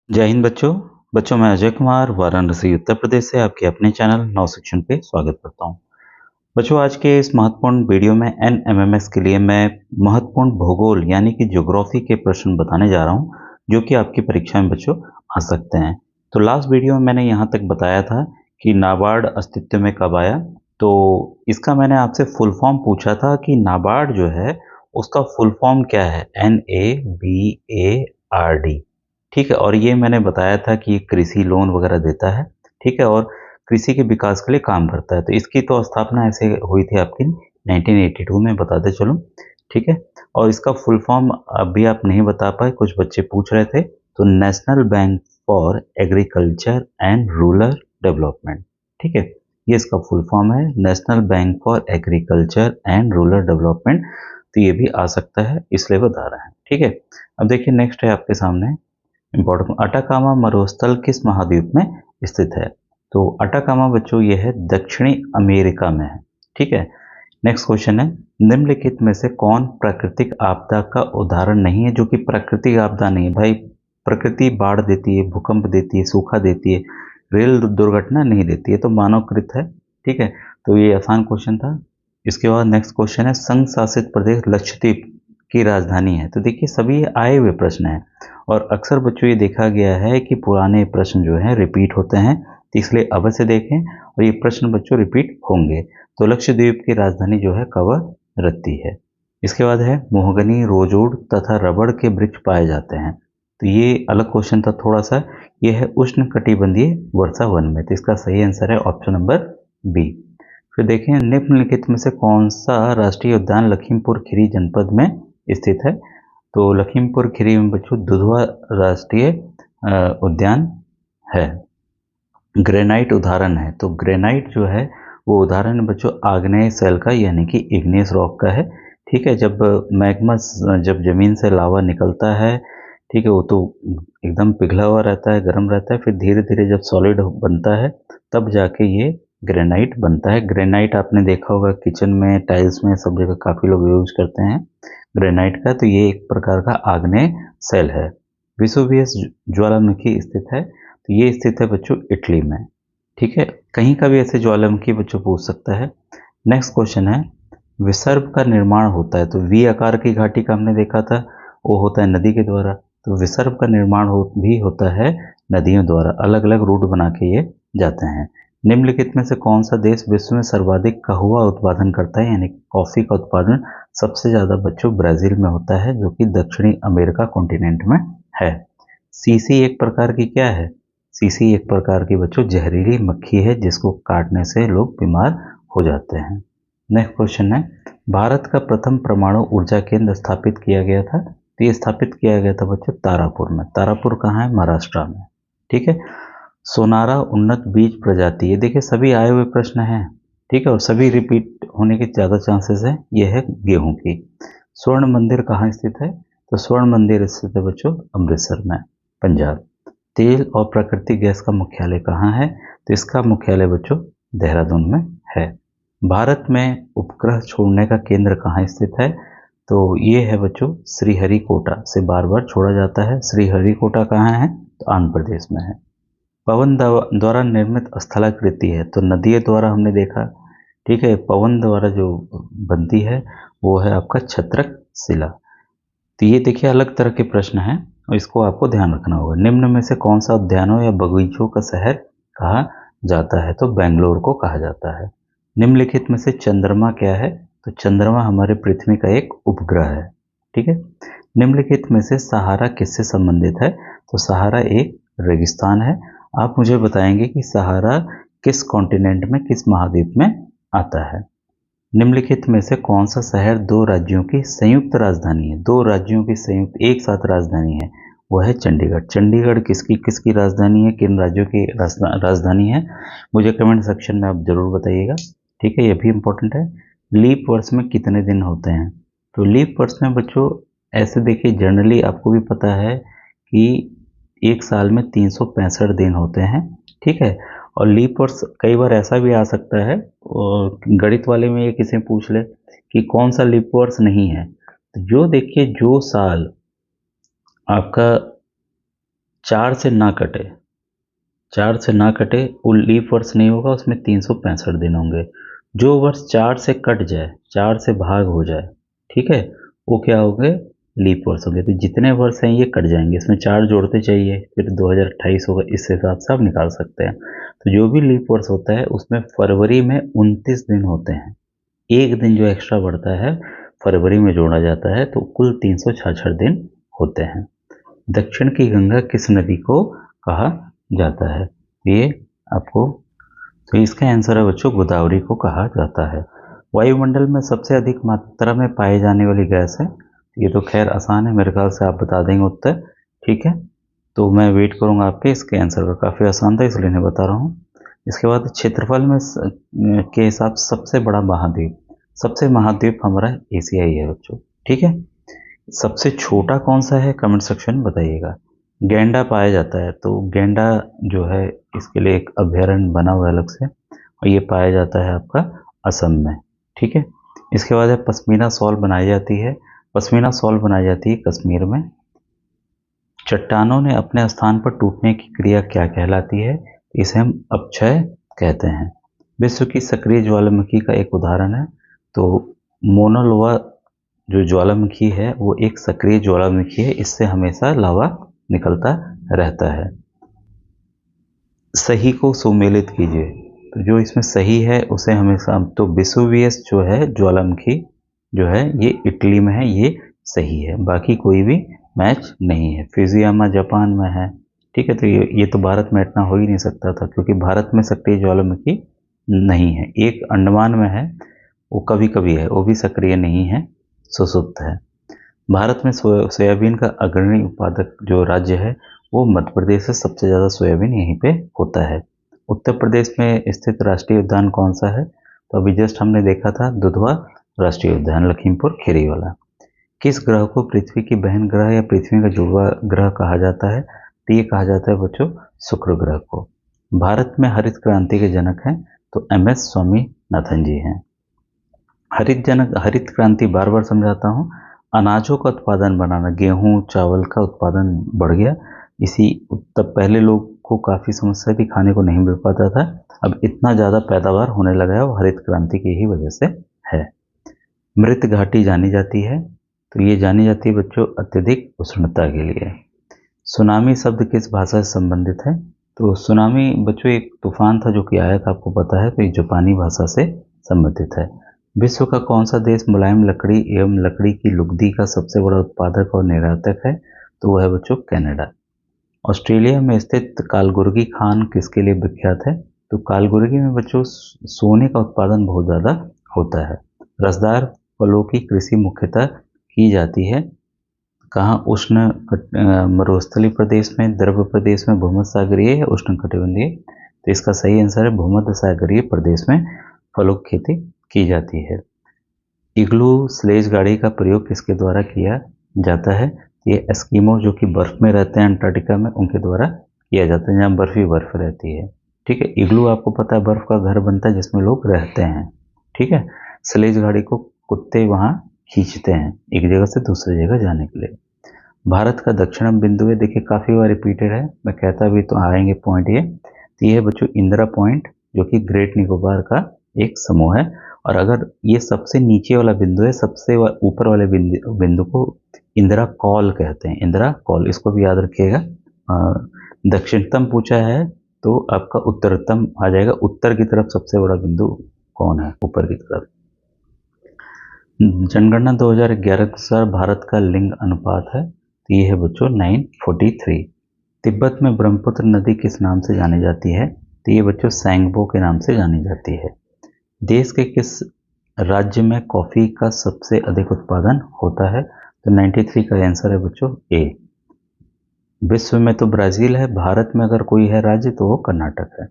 जय हिंद बच्चों। मैं अजय कुमार वाराणसी उत्तर प्रदेश से आपके अपने चैनल नौ शिक्षण पे स्वागत करता हूँ। बच्चों, आज के इस महत्वपूर्ण वीडियो में एनएमएमएस के लिए मैं महत्वपूर्ण भूगोल यानी कि ज्योग्राफी के प्रश्न बताने जा रहा हूँ, जो कि आपकी परीक्षा में बच्चों आ सकते हैं। तो लास्ट वीडियो में मैंने यहाँ तक बताया था कि नाबार्ड अस्तित्व में कब आया। तो इसका मैंने आपसे फुल फॉर्म पूछा था कि नाबार्ड जो है उसका फुल फॉर्म क्या है, NABARD। ठीक है, और ये मैंने बताया था कि ये कृषि लोन वगैरह देता है। ठीक है, और कृषि के विकास के लिए काम करता है। तो इसकी तो स्थापना ऐसे हुई थी आपकी 1982 में, बताते चलूँ। ठीक है, और इसका फुल फॉर्म अभी आप नहीं बता पाए, कुछ बच्चे पूछ रहे थे। तो national bank for agriculture and rural development. ठीक है, ये इसका फुल फॉर्म है, national bank for agriculture and rural development. तो ये भी आ सकता है, इसलिए बता रहे हैं। ठीक है, अब देखिए नेक्स्ट है आपके सामने इम्पोर्टेंट। अटाकामा मरुस्थल किस महाद्वीप में स्थित है? तो अटाकामा बच्चों ये है दक्षिणी अमेरिका में है। ठीक है, नेक्स्ट क्वेश्चन है, निम्नलिखित में से कौन प्राकृतिक आपदा का उदाहरण नहीं है? जो कि प्राकृतिक आपदा नहीं है भाई, प्रकृति बाढ़ देती है, भूकंप देती है, सूखा देती है, रेल दुर्घटना नहीं देती है, तो मानवकृत है। ठीक है, तो ये आसान क्वेश्चन था। इसके बाद नेक्स्ट क्वेश्चन है, संघ शासित प्रदेश लक्षद्वीप की राजधानी है? तो देखिए सभी आए हुए प्रश्न हैं, और अक्सर बच्चों ये देखा गया है कि पुराने प्रश्न जो हैं रिपीट होते हैं, तो इसलिए अवश्य देखें और ये प्रश्न बच्चों रिपीट होंगे। तो लक्षद्वीप की राजधानी जो है कवरत्ती है। इसके बाद है, मोहगनी, रोजवुड तथा रबड़ के वृक्ष पाए जाते हैं? तो ये अलग क्वेश्चन था थोड़ा सा। ये है उष्ण कटिबंधीय वर्षा वन में, तो इसका सही आंसर है ऑप्शन नंबर बी। फिर देखें, निम्नलिखित में से कौन सा राष्ट्रीय उद्यान लखीमपुर खीरी जनपद में स्थित है? तो लखीमपुर खीरी में बच्चों दुधवा राष्ट्रीय उद्यान है। ग्रेनाइट उदाहरण है, तो ग्रेनाइट जो है वो उदाहरण बच्चों आग्नेय शैल का यानी कि इग्नियस रॉक का है। ठीक है, जब मैग्मा जब जमीन से लावा निकलता है, ठीक है, वो तो एकदम पिघला हुआ रहता है, गर्म रहता है, फिर धीरे धीरे जब सॉलिड बनता है तब जाके ये ग्रेनाइट बनता है। ग्रेनाइट आपने देखा होगा किचन में, टाइल्स में, सब जगह काफ़ी लोग यूज करते हैं ग्रेनाइट का। तो ये एक प्रकार का आग्नेय शैल है। विसुवियस ज्वालामुखी स्थित है? तो ये स्थित है बच्चों इटली में। ठीक है, कहीं का भी ऐसे ज्वालामुखी बच्चों पूछ सकता है। नेक्स्ट क्वेश्चन है, विसर्प का निर्माण होता है? तो वी आकार की घाटी का हमने देखा था, वो होता है नदी के द्वारा। तो विसर्प का निर्माण भी होता है नदियों द्वारा, अलग अलग रूट बना के ये जाते हैं। निम्नलिखित में से कौन सा देश विश्व में सर्वाधिक कहवा उत्पादन करता है? यानी कॉफी का उत्पादन सबसे ज्यादा बच्चों ब्राजील में होता है, जो कि दक्षिणी अमेरिका कॉन्टिनेंट में है। सीसी एक प्रकार की क्या है? सीसी एक प्रकार की बच्चों जहरीली मक्खी है, जिसको काटने से लोग बीमार हो जाते हैं। नेक्स्ट क्वेश्चन है, भारत का प्रथम परमाणु ऊर्जा केंद्र स्थापित किया गया था? तो ये स्थापित किया गया था बच्चों तारापुर में। तारापुर कहाँ है? महाराष्ट्र में। ठीक है, सोनारा उन्नत बीज प्रजाति, ये देखिए सभी आए हुए प्रश्न हैं। ठीक है, और सभी रिपीट होने के ज़्यादा चांसेस हैं। ये है गेहूं की। स्वर्ण मंदिर कहाँ स्थित है? तो स्वर्ण मंदिर स्थित है बच्चों अमृतसर में, पंजाब। तेल और प्राकृतिक गैस का मुख्यालय कहाँ है? तो इसका मुख्यालय बच्चों देहरादून में है। भारत में उपग्रह छोड़ने का केंद्र कहाँ स्थित है? तो ये है बच्चों श्रीहरिकोटा से बार बार छोड़ा जाता है। श्रीहरिकोटा कहाँ है? तो आंध्र प्रदेश में है। पवन द्वारा निर्मित स्थलाकृति है? तो नदियों द्वारा हमने देखा। ठीक है, पवन द्वारा जो बनती है वो है आपका छत्रक शिला। तो ये देखिए अलग तरह के प्रश्न हैं, और इसको आपको ध्यान रखना होगा। निम्न में से कौन सा उद्यानों या बगीचों का शहर कहा जाता है? तो बेंगलोर को कहा जाता है। निम्नलिखित में से चंद्रमा क्या है? तो चंद्रमा हमारे पृथ्वी का एक उपग्रह है। ठीक है, निम्नलिखित में से सहारा किससे संबंधित है? तो सहारा एक रेगिस्तान है। आप मुझे बताएंगे कि सहारा किस कॉन्टिनेंट में, किस महाद्वीप में आता है? निम्नलिखित में से कौन सा शहर दो राज्यों की संयुक्त राजधानी है? दो राज्यों की संयुक्त एक साथ राजधानी है, वो है चंडीगढ़। चंडीगढ़ किसकी किसकी राजधानी है, किन राज्यों की राजधानी है? मुझे कमेंट सेक्शन में आप जरूर बताइएगा। ठीक है, ये भी इम्पोर्टेंट है। लीप वर्ष में कितने दिन होते हैं? तो लीप वर्ष में बच्चों ऐसे देखिए, जनरली आपको भी पता है कि एक साल में 365 दिन होते हैं। ठीक है, और लीप वर्ष कई बार ऐसा भी आ सकता है, और गणित वाले में ये किसी पूछ ले कि कौन सा लीप वर्ष नहीं है, तो जो देखिए जो साल आपका 4 से ना कटे, 4 से ना कटे, वो लीप वर्ष नहीं होगा, उसमें 365 दिन होंगे। जो वर्ष 4 से कट जाए, 4 से भाग हो जाए, ठीक है, वो क्या होंगे, लीप वर्ष होंगे। तो जितने वर्ष हैं ये कट जाएंगे, इसमें 4 जोड़ते चाहिए, फिर 2028 होगा, इस हिसाब से आप निकाल सकते हैं। तो जो भी लीप वर्ष होता है उसमें फरवरी में 29 दिन होते हैं, एक दिन जो एक्स्ट्रा बढ़ता है फरवरी में जोड़ा जाता है, तो कुल 366 दिन होते हैं। दक्षिण की गंगा किस नदी को कहा जाता है, ये आपको, तो इसका आंसर है बच्चों गोदावरी को कहा जाता है। वायुमंडल में सबसे अधिक मात्रा में पाई जाने वाली गैस है, ये तो खैर आसान है, मेरे ख्याल से आप बता देंगे उत्तर, ठीक है। तो मैं वेट करूंगा आपके इसके आंसर का, काफ़ी आसान था इसलिए नहीं बता रहा हूँ। इसके बाद क्षेत्रफल में के हिसाब से सबसे बड़ा महाद्वीप, सबसे महाद्वीप हमारा एशिया ही है बच्चों, ठीक है। सबसे छोटा कौन सा है, कमेंट सेक्शन में बताइएगा। गैंडा पाया जाता है, तो गैंडा जो है इसके लिए एक अभयारण्य बना हुआ है अलग से, और ये पाया जाता है आपका असम में, ठीक है। इसके बाद है पश्मीना शॉल बनाई जाती है, पश्मीना शॉल बनाई जाती है कश्मीर में। चट्टानों ने अपने स्थान पर टूटने की क्रिया क्या कहलाती है, इसे हम अपक्षय कहते हैं। विश्व की सक्रिय ज्वालामुखी का एक उदाहरण है, तो मोना लोआ जो ज्वालामुखी है वो एक सक्रिय ज्वालामुखी है, इससे हमेशा लावा निकलता रहता है। सही को सुमेलित कीजिए, तो जो इसमें सही है उसे हमेशा, तो वेसुवियस जो है ज्वालामुखी जो है ये इटली में है, ये सही है, बाकी कोई भी मैच नहीं है। फिजियामा जापान में है, ठीक है, तो ये तो भारत में इतना हो ही नहीं सकता था, क्योंकि भारत में सक्रिय ज्वालामुखी नहीं है। एक अंडमान में है, वो कभी कभी है, वो भी सक्रिय नहीं है, सुसुप्त है। भारत में सोयाबीन का अग्रणी उत्पादक जो राज्य है वो मध्य प्रदेश है, सबसे ज़्यादा सोयाबीन यहीं पे होता है। उत्तर प्रदेश में स्थित राष्ट्रीय उद्यान कौन सा है, तो अभी जस्ट हमने देखा था दुधवा राष्ट्रीय उद्यान, लखीमपुर खीरी वाला। किस ग्रह को पृथ्वी की बहन ग्रह या पृथ्वी का जुड़वा ग्रह कहा जाता है, तो ये कहा जाता है बच्चों शुक्र ग्रह को। भारत में हरित क्रांति के जनक हैं, तो MS स्वामीनाथन जी हैं। हरित क्रांति बार बार समझाता हूँ, अनाजों का उत्पादन बढ़ाना, गेहूं चावल का उत्पादन बढ़ गया, इसी तब पहले लोग को काफ़ी समस्या थी, खाने को नहीं मिल पाता था, अब इतना ज़्यादा पैदावार होने लगा है, वो हरित क्रांति की ही वजह से है। मृत घाटी जानी जाती है, तो ये जानी जाती है बच्चों अत्यधिक उष्णता के लिए। सुनामी शब्द किस भाषा से संबंधित है, तो सुनामी बच्चों एक तूफान था जो कि आया था, आपको पता है, तो ये जापानी भाषा से संबंधित है। विश्व का कौन सा देश मुलायम लकड़ी एवं लकड़ी की लुगदी का सबसे बड़ा उत्पादक और निर्यातक है, तो वह है बच्चों कनाडा। ऑस्ट्रेलिया में स्थित कालगुर्गी खान किसके लिए विख्यात है, तो कालगुर्गी में बच्चों सोने का उत्पादन बहुत ज़्यादा होता है। रसदार फलों की कृषि मुख्यतः की जाती है कहाँ, उष्ण मरुस्थलीय प्रदेश में, द्रव प्रदेश में, भूमध्य सागरीय या उष्ण कटिबंधीय, तो इसका सही आंसर है भूमध्य सागरीय प्रदेश में फलों की खेती की जाती है। इग्लू स्लेज गाड़ी का प्रयोग किसके द्वारा किया जाता है, ये एस्किमो जो कि बर्फ में रहते हैं अंटार्कटिका में, उनके द्वारा किया जाता है, जहाँ बर्फ ही बर्फ रहती है, ठीक है। इग्लू आपको पता है बर्फ का घर बनता है जिसमें लोग रहते हैं, ठीक है। स्लेज गाड़ी को कुत्ते वहाँ खींचते हैं एक जगह से दूसरी जगह जाने के लिए। भारत का दक्षिणम बिंदु है, देखिए काफ़ी बार रिपीटेड है, मैं कहता भी तो आएंगे पॉइंट ये, तो ये है बच्चों इंदिरा पॉइंट, जो कि ग्रेट निकोबार का एक समूह है। और अगर ये सबसे नीचे वाला बिंदु है, सबसे ऊपर वाले बिंदु को इंदिरा कॉल कहते हैं, इंदिरा कॉल, इसको भी याद रखिएगा। दक्षिणतम पूछा है तो आपका उत्तरतम आ जाएगा, उत्तर की तरफ सबसे बड़ा बिंदु कौन है, ऊपर की तरफ। जनगणना 2011 के अनुसार भारत का लिंग अनुपात है, तो ये है बच्चों 9:43। तिब्बत में ब्रह्मपुत्र नदी किस नाम से जानी जाती है, तो ये बच्चों सैंगबो के नाम से जानी जाती है। देश के किस राज्य में कॉफ़ी का सबसे अधिक उत्पादन होता है, तो 93 का आंसर है बच्चों ए। विश्व में तो ब्राज़ील है, भारत में अगर कोई है राज्य तो वो कर्नाटक है।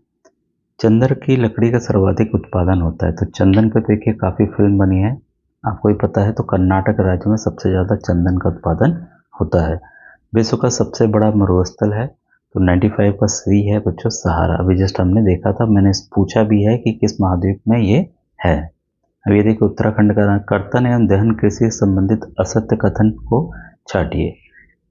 चंदन की लकड़ी का सर्वाधिक उत्पादन होता है, तो चंदन पे देखिए काफ़ी फिल्म बनी है, आपको ही पता है, तो कर्नाटक राज्य में सबसे ज़्यादा चंदन का उत्पादन होता है। विश्व का सबसे बड़ा मरुस्थल है, तो 95 का सही है बच्चों सहारा, अभी जस्ट हमने देखा था, मैंने पूछा भी है कि किस महाद्वीप में ये है। अब ये देखिए उत्तराखंड का कर्तन एवं दहन कृषि से संबंधित असत्य कथन को छाटिए।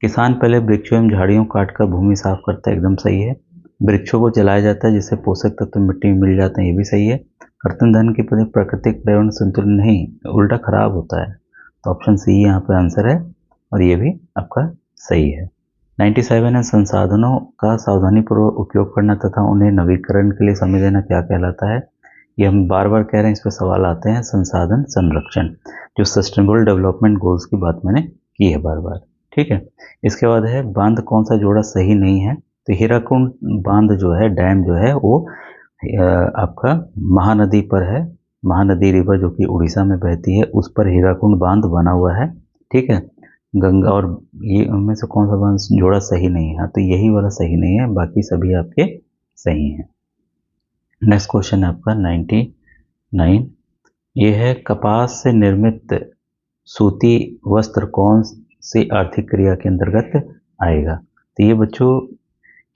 किसान पहले वृक्षों एवं झाड़ियों काटकर भूमि साफ करता है, एकदम सही है। वृक्षों को जलाया जाता है जिससे पोषक तत्व मिट्टी में मिल जाते हैं, ये भी सही है। कर्तन धन की प्रति प्राकृतिक पर्यावरण संतुलन नहीं, उल्टा खराब होता है। तो ऑप्शन सी यहाँ पे आंसर है और ये भी आपका सही है। 97 है, संसाधनों का सावधानीपूर्वक उपयोग करना तथा उन्हें नवीकरण के लिए समय देना क्या कहलाता है? ये हम बार बार कह रहे हैं, इस पर सवाल आते हैं। संसाधन संरक्षण, जो सस्टेनेबल डेवलपमेंट गोल्स की बात मैंने की है बार बार, ठीक है। इसके बाद है, बांध कौन सा जोड़ा सही नहीं है? तो हीराकुंड बांध जो है, डैम जो है, वो आपका महानदी पर है। महानदी रिवर जो कि उड़ीसा में बहती है, उस पर हीराकुंड बांध बना हुआ है, ठीक है। गंगा और ये उनमें से कौन सा बांध जोड़ा सही नहीं है? तो यही वाला सही नहीं है, बाकी सभी आपके सही हैं। नेक्स्ट क्वेश्चन है आपका 99। ये है, कपास से निर्मित सूती वस्त्र कौन सी आर्थिक क्रिया के अंतर्गत आएगा? तो ये बच्चों,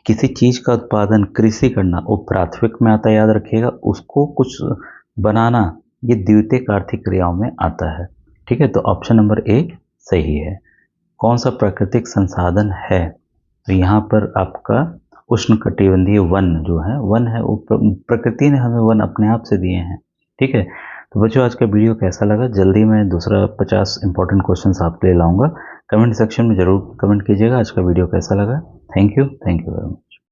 किसी चीज का उत्पादन, कृषि करना, वो प्राथमिक में आता है, याद रखिएगा। उसको कुछ बनाना, ये द्वितीयक आर्थिक क्रियाओं में आता है, ठीक है। तो ऑप्शन नंबर ए सही है। कौन सा प्राकृतिक संसाधन है? तो यहाँ पर आपका उष्णकटिबंधीय वन जो है, वन है, वो प्रकृति ने हमें वन अपने आप से दिए हैं, ठीक है। तो बच्चों, आज का वीडियो कैसा लगा? जल्दी मैं दूसरा 50 इंपॉर्टेंट क्वेश्चंस आपके लिए लाऊंगा। कमेंट सेक्शन में जरूर कमेंट कीजिएगा आज का वीडियो कैसा लगा। Thank you very much.